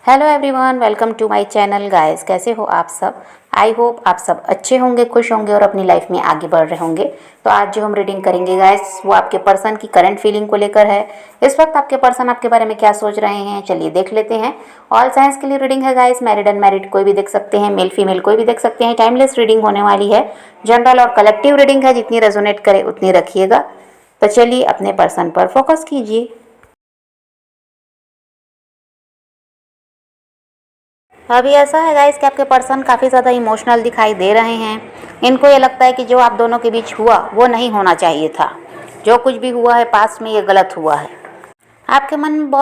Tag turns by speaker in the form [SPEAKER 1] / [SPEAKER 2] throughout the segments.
[SPEAKER 1] Hello everyone, welcome to my channel guys. कैसे हो आप सब? आई होप आप सब अच्छे होंगे, खुश होंगे और अपनी लाइफ में आगे बढ़ रहे होंगे। तो आज जो हम रीडिंग करेंगे गाइस, वो आपके पर्सन की करंट फीलिंग को लेकर है। इस वक्त आपके पर्सन आपके बारे में क्या सोच रहे हैं, चलिए देख लेते हैं। ऑल साइंस के लिए रीडिंग है गाइस, मैरिड अनमैरिड कोई भी देख सकते हैं, मेल फीमेल कोई भी देख सकते हैं। टाइमलेस रीडिंग होने वाली है, जनरल और कलेक्टिव रीडिंग है, जितनी रेजोनेट करे उतनी रखिएगा। तो चलिए अपने पर्सन पर फोकस कीजिए। अभी ऐसा है गाइस कि आपके पर्सन काफ़ी ज़्यादा इमोशनल दिखाई दे रहे हैं। इनको ये लगता है कि जो आप दोनों के बीच हुआ वो नहीं होना चाहिए था। जो कुछ भी हुआ है पास्ट में, ये गलत हुआ है। आपके मन में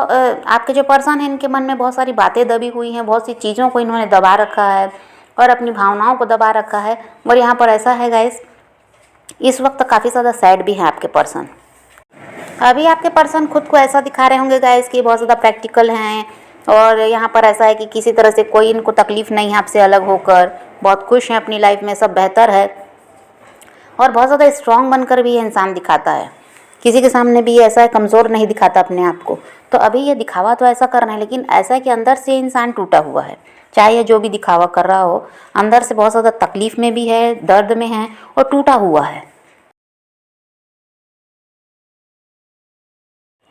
[SPEAKER 1] आपके जो पर्सन है, इनके मन में बहुत सारी बातें दबी हुई हैं, बहुत सी चीज़ों को इन्होंने दबा रखा है और अपनी भावनाओं को दबा रखा है। और यहाँ पर ऐसा है गाइस, इस वक्त काफ़ी ज़्यादा सैड भी है आपके पर्सन। अभी आपके पर्सन खुद को ऐसा दिखा रहे होंगे गाइस कि बहुत ज़्यादा प्रैक्टिकल हैं। और यहाँ पर ऐसा है कि किसी तरह से कोई इनको तकलीफ़ नहीं है आपसे अलग होकर, बहुत खुश हैं अपनी लाइफ में, सब बेहतर है। और बहुत ज़्यादा स्ट्रांग बनकर भी ये इंसान दिखाता है, किसी के सामने भी ये ऐसा है कमज़ोर नहीं दिखाता अपने आप को। तो अभी ये दिखावा तो ऐसा कर रहे हैं, लेकिन ऐसा है कि अंदर से इंसान टूटा हुआ है। चाहे ये जो भी दिखावा कर रहा हो, अंदर से बहुत ज़्यादा तकलीफ़ में भी है, दर्द में है और टूटा हुआ है।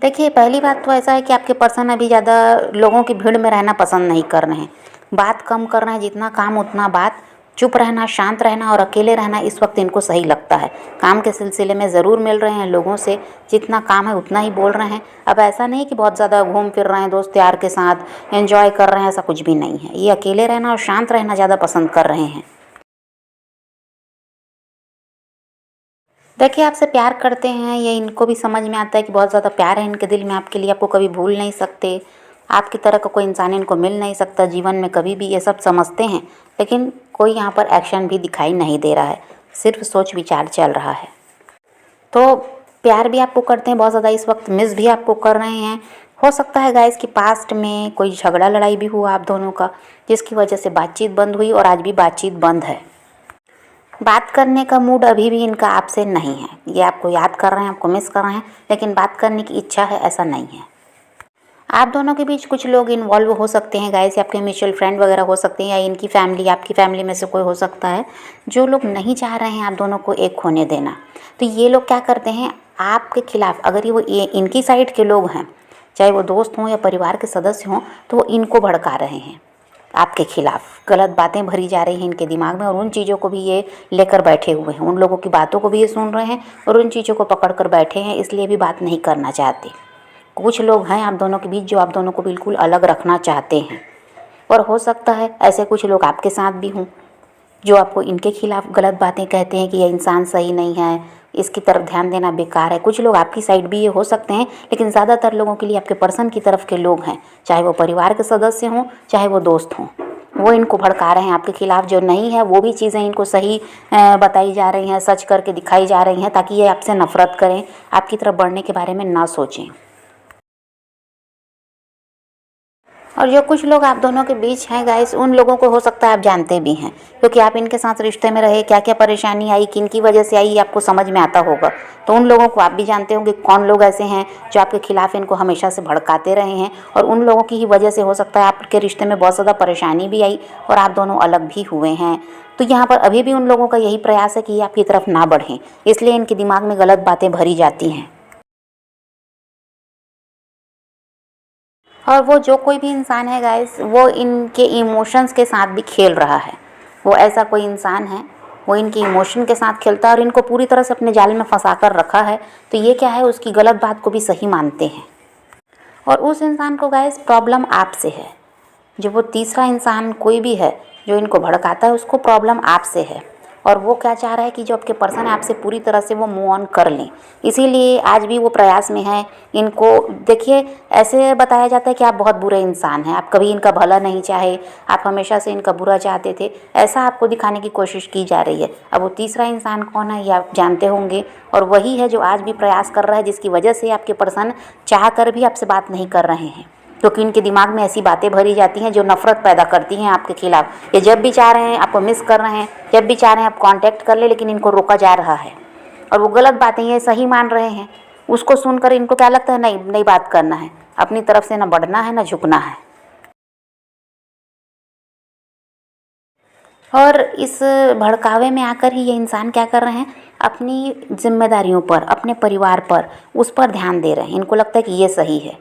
[SPEAKER 1] देखिए, पहली बात तो ऐसा है कि आपके पर्सन अभी ज़्यादा लोगों की भीड़ में रहना पसंद नहीं कर रहे हैं। बात कम कर रहे हैं, जितना काम उतना बात। चुप रहना, शांत रहना और अकेले रहना इस वक्त इनको सही लगता है। काम के सिलसिले में ज़रूर मिल रहे हैं लोगों से, जितना काम है उतना ही बोल रहे हैं। अब ऐसा नहीं कि बहुत ज़्यादा घूम फिर रहे हैं दोस्त यार के साथ, एंजॉय कर रहे हैं, ऐसा कुछ भी नहीं है। ये अकेले रहना और शांत रहना ज़्यादा पसंद कर रहे हैं। देखिए, आपसे प्यार करते हैं, ये इनको भी समझ में आता है कि बहुत ज़्यादा प्यार है इनके दिल में आपके लिए, आपको कभी भूल नहीं सकते। आपकी तरह का कोई इंसान इनको मिल नहीं सकता जीवन में कभी भी, ये सब समझते हैं। लेकिन कोई यहाँ पर एक्शन भी दिखाई नहीं दे रहा है, सिर्फ सोच विचार चल रहा है। तो प्यार भी आपको करते हैं बहुत ज़्यादा, इस वक्त मिस भी आपको कर रहे हैं। हो सकता है गाइस कि पास्ट में कोई झगड़ा लड़ाई भी हुआ आप दोनों का, जिसकी वजह से बातचीत बंद हुई और आज भी बातचीत बंद है। बात करने का मूड अभी भी इनका आपसे नहीं है। ये आपको याद कर रहे हैं, आपको मिस कर रहे हैं, लेकिन बात करने की इच्छा है ऐसा नहीं है। आप दोनों के बीच कुछ लोग इन्वॉल्व हो सकते हैं गाइस, आपके म्यूचुअल फ्रेंड वगैरह हो सकते हैं, या इनकी फैमिली, आपकी फैमिली में से कोई हो सकता है, जो लोग नहीं चाह रहे हैं आप दोनों को एक होने देना। तो ये लोग क्या करते हैं आपके खिलाफ, अगर ये इनकी साइड के लोग हैं, चाहे वो दोस्त हों या परिवार के सदस्य हों, तो वो इनको भड़का रहे हैं आपके खिलाफ। गलत बातें भरी जा रही हैं इनके दिमाग में और उन चीज़ों को भी ये लेकर बैठे हुए हैं। उन लोगों की बातों को भी ये सुन रहे हैं और उन चीज़ों को पकड़ कर बैठे हैं, इसलिए भी बात नहीं करना चाहते। कुछ लोग हैं आप दोनों के बीच जो आप दोनों को बिल्कुल अलग रखना चाहते हैं, और हो सकता है ऐसे कुछ लोग आपके साथ भी हों जो आपको इनके खिलाफ गलत बातें कहते हैं कि यह इंसान सही नहीं है, इसकी तरफ ध्यान देना बेकार है। कुछ लोग आपकी साइड भी ये हो सकते हैं, लेकिन ज़्यादातर लोगों के लिए आपके पर्सन की तरफ के लोग हैं, चाहे वो परिवार के सदस्य हों चाहे वो दोस्त हों, वो इनको भड़का रहे हैं आपके खिलाफ। जो नहीं है वो भी चीज़ें इनको सही बताई जा रही हैं, सच करके दिखाई जा रही हैं, ताकि ये आपसे नफरत करें, आपकी तरफ बढ़ने के बारे में ना सोचें। और जो कुछ लोग आप दोनों के बीच हैं गाइस, उन लोगों को हो सकता है आप जानते भी हैं, क्योंकि आप इनके साथ रिश्ते में रहे, क्या क्या परेशानी आई, किन की वजह से आई, ये आपको समझ में आता होगा। तो उन लोगों को आप भी जानते होंगे कौन लोग ऐसे हैं जो आपके खिलाफ इनको हमेशा से भड़काते रहे हैं, और उन लोगों की ही वजह से हो सकता है आपके रिश्ते में बहुत ज़्यादा परेशानी भी आई और आप दोनों अलग भी हुए हैं। तो यहाँ पर अभी भी उन लोगों का यही प्रयास है कि ये आपकी तरफ ना बढ़ें, इसलिए इनके दिमाग में गलत बातें भरी जाती हैं। और वो जो कोई भी इंसान है गाइस, वो इनके इमोशंस के साथ भी खेल रहा है। वो ऐसा कोई इंसान है, वो इनके इमोशन के साथ खेलता है और इनको पूरी तरह से अपने जाल में फंसा कर रखा है। तो ये क्या है, उसकी गलत बात को भी सही मानते हैं। और उस इंसान को गाइस प्रॉब्लम आपसे है। जो वो तीसरा इंसान कोई भी है जो इनको भड़काता है, उसको प्रॉब्लम आपसे है। और वो क्या चाह रहा है कि जो आपके पर्सन है आपसे पूरी तरह से वो मूव ऑन कर लें, इसीलिए आज भी वो प्रयास में है। इनको देखिए, ऐसे बताया जाता है कि आप बहुत बुरे इंसान हैं, आप कभी इनका भला नहीं चाहे, आप हमेशा से इनका बुरा चाहते थे, ऐसा आपको दिखाने की कोशिश की जा रही है। अब वो तीसरा इंसान कौन है ये आप जानते होंगे, और वही है जो आज भी प्रयास कर रहा है, जिसकी वजह से आपके पर्सन चाह कर भी आपसे बात नहीं कर रहे हैं, क्योंकि इनके दिमाग में ऐसी बातें भरी जाती हैं जो नफरत पैदा करती हैं आपके खिलाफ। ये जब भी चाह रहे हैं आपको मिस कर रहे हैं, जब भी चाह रहे हैं आप कांटेक्ट कर ले, लेकिन इनको रोका जा रहा है। और वो गलत बातें ये सही मान रहे हैं, उसको सुनकर इनको क्या लगता है, नहीं नहीं बात करना है, अपनी तरफ से ना बढ़ना है ना झुकना है। और इस भड़कावे में आकर ही ये इंसान क्या कर रहे हैं, अपनी जिम्मेदारियों पर, अपने परिवार पर, उस पर ध्यान दे रहे हैं। इनको लगता है कि ये सही है,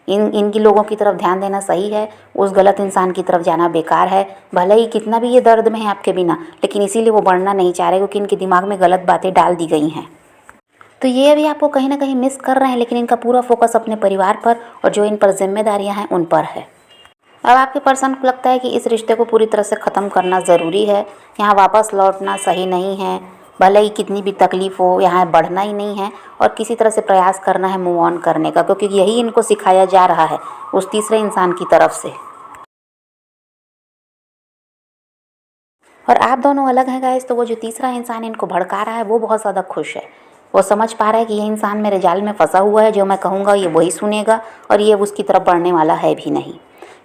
[SPEAKER 1] इनकी लोगों की तरफ ध्यान देना सही है, उस गलत इंसान की तरफ जाना बेकार है। भले ही कितना भी ये दर्द में है आपके बिना, लेकिन इसीलिए वो बढ़ना नहीं चाह रहे, क्योंकि इनके दिमाग में गलत बातें डाल दी गई हैं। तो ये अभी आपको कहीं ना कहीं मिस कर रहे हैं, लेकिन इनका पूरा फोकस अपने परिवार पर और जो इन पर जिम्मेदारियां हैं उन पर है। अब आपके पर्सन को लगता है कि इस रिश्ते को पूरी तरह से ख़त्म करना ज़रूरी है, यहाँ वापस लौटना सही नहीं है। भले ही कितनी भी तकलीफ़ हो, यहाँ बढ़ना ही नहीं है और किसी तरह से प्रयास करना है मूव ऑन करने का, क्योंकि यही इनको सिखाया जा रहा है उस तीसरे इंसान की तरफ से। और आप दोनों अलग हैं गाइस, तो वो जो तीसरा इंसान इनको भड़का रहा है वो बहुत ज़्यादा खुश है। वो समझ पा रहा है कि ये इंसान मेरे जाल में फंसा हुआ है, जो मैं कहूँगा ये वही सुनेगा और ये उसकी तरफ बढ़ने वाला है भी नहीं।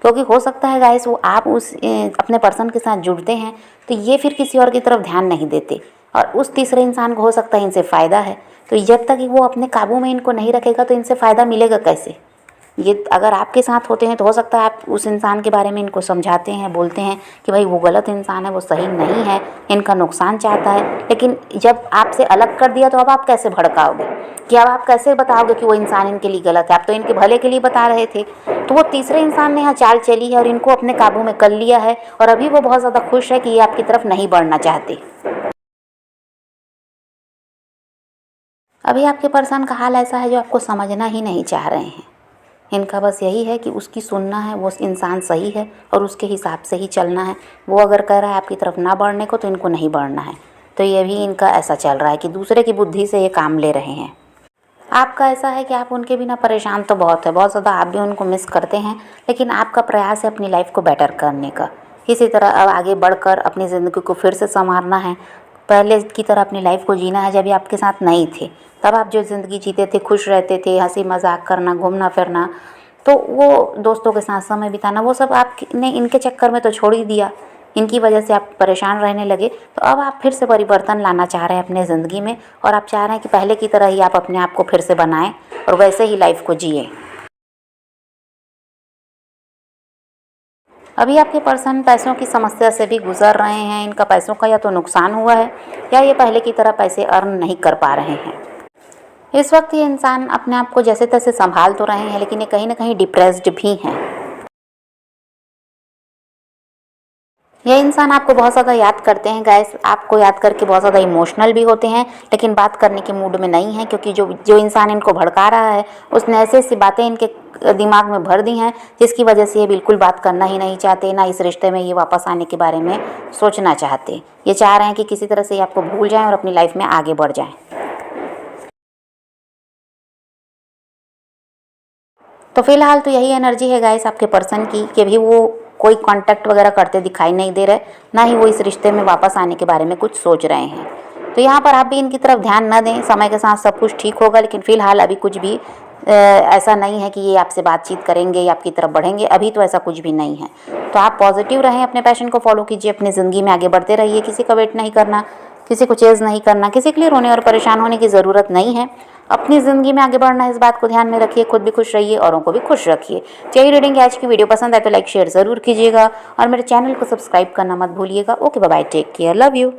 [SPEAKER 1] क्योंकि हो सकता है गाइस वो आप अपने पर्सन के साथ जुड़ते हैं तो ये फिर किसी और की तरफ ध्यान नहीं देते, और उस तीसरे इंसान को हो सकता है इनसे फ़ायदा है। तो जब तक वो अपने काबू में इनको नहीं रखेगा तो इनसे फ़ायदा मिलेगा कैसे। ये अगर आपके साथ होते हैं तो हो सकता है आप उस इंसान के बारे में इनको समझाते हैं, बोलते हैं कि भाई वो गलत इंसान है, वो सही नहीं है, इनका नुकसान चाहता है। लेकिन जब आपसे अलग कर दिया तो अब आप कैसे भड़काओगे, कि अब आप कैसे बताओगे कि वो इंसान इनके लिए गलत है। आप तो इनके भले के लिए बता रहे थे। तो वो तीसरे इंसान ने यहाँ चाल चली है और इनको अपने काबू में कर लिया है, और अभी वो बहुत ज़्यादा खुश है कि ये आपकी तरफ नहीं बढ़ना चाहते। अभी आपके पर्सन का हाल ऐसा है जो आपको समझना ही नहीं चाह रहे हैं। इनका बस यही है कि उसकी सुनना है, वो इंसान सही है और उसके हिसाब से ही चलना है। वो अगर कह रहा है आपकी तरफ ना बढ़ने को तो इनको नहीं बढ़ना है। तो ये भी इनका ऐसा चल रहा है कि दूसरे की बुद्धि से ये काम ले रहे हैं। आपका ऐसा है कि आप उनके बिना परेशान तो बहुत है, बहुत ज़्यादा आप भी उनको मिस करते हैं, लेकिन आपका प्रयास है अपनी लाइफ को बेटर करने का। इसी तरह अब आगे बढ़कर अपनी ज़िंदगी को फिर से संवारना है, पहले की तरह अपनी लाइफ को जीना है जब ये आपके साथ नहीं थे। तब आप जो ज़िंदगी जीते थे, खुश रहते थे, हंसी मजाक करना, घूमना फिरना, तो वो दोस्तों के साथ समय बिताना, वो सब आपने इनके चक्कर में तो छोड़ ही दिया। इनकी वजह से आप परेशान रहने लगे। तो अब आप फिर से परिवर्तन लाना चाह रहे हैं अपने ज़िंदगी में, और आप चाह रहे हैं कि पहले की तरह ही आप अपने आप को फिर से बनाएं और वैसे ही लाइफ को जिए। अभी आपके पर्सन पैसों की समस्या से भी गुजर रहे हैं। इनका पैसों का या तो नुकसान हुआ है या ये पहले की तरह पैसे अर्न नहीं कर पा रहे हैं। इस वक्त ये इंसान अपने आप को जैसे तैसे संभाल तो रहे हैं, लेकिन ये कहीं ना कहीं डिप्रेस्ड भी हैं। ये इंसान आपको बहुत ज़्यादा याद करते हैं गाइस, आपको याद करके बहुत ज़्यादा इमोशनल भी होते हैं, लेकिन बात करने के मूड में नहीं है, क्योंकि जो इंसान इनको भड़का रहा है उसने ऐसी ऐसी बातें इनके दिमाग में भर दी हैं जिसकी वजह से ये बिल्कुल बात करना ही नहीं चाहते, ना इस रिश्ते में ये वापस आने के बारे में सोचना चाहते। ये चाह रहे हैं कि किसी तरह से ये आपको भूल जाएँ और अपनी लाइफ में आगे बढ़ जाएँ। तो फिलहाल तो यही एनर्जी है गाइस आपके पर्सन की, कि भी वो कोई कांटेक्ट वगैरह करते दिखाई नहीं दे रहे, ना ही वो इस रिश्ते में वापस आने के बारे में कुछ सोच रहे हैं। तो यहाँ पर आप भी इनकी तरफ ध्यान न दें, समय के साथ सब कुछ ठीक होगा, लेकिन फ़िलहाल अभी कुछ भी ऐसा नहीं है कि ये आपसे बातचीत करेंगे या आपकी तरफ बढ़ेंगे। अभी तो ऐसा कुछ भी नहीं है। तो आप पॉजिटिव रहें, अपने पैशन को फॉलो कीजिए, अपनी ज़िंदगी में आगे बढ़ते रहिए। किसी का वेट नहीं करना, किसी को चेज़ नहीं करना, किसी के लिए रोने और परेशान होने की ज़रूरत नहीं है। अपनी ज़िंदगी में आगे बढ़ना है, इस बात को ध्यान में रखिए। खुद भी खुश रहिए, औरों को भी खुश रखिए। तो यही रीडिंग आज की वीडियो पसंद आए तो लाइक शेयर ज़रूर कीजिएगा और मेरे चैनल को सब्सक्राइब करना मत भूलिएगा। Okay bye, take care, love you.